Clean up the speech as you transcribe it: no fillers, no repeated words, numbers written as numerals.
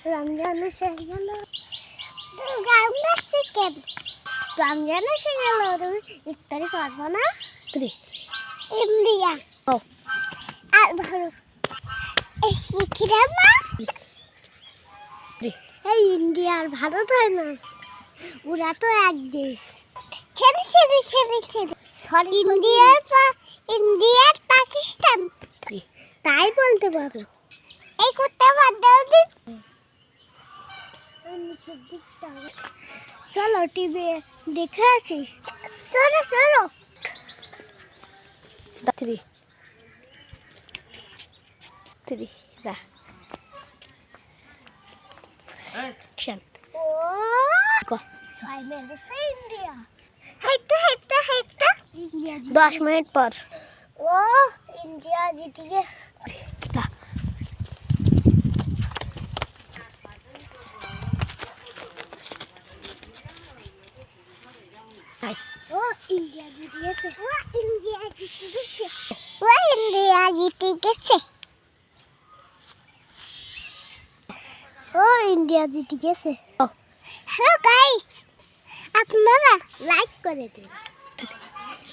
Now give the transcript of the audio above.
রমজান এসে গেল রমজান এসে গেল তুমি ইফতারি করবো না ইন্ডিয়া আর ভারত এই ইন্ডিয়া আর ভারত হয় না ওরা তো এক দেশ ইন্ডিয়ার পাকিস্তান তাই বলতে পারো এই করতে পারো চলো টিভি দেখে আসি চলো চলো Action. India. 10 मिनट पर ओ इंडिया जीत गए वो इंडिया जीत गए वो इंडिया जीत गए वो इंडिया जीत गए ও ইন্ডিয়া জিতে গেছে হ্যালো গাইস আপনারা লাইক করে দিন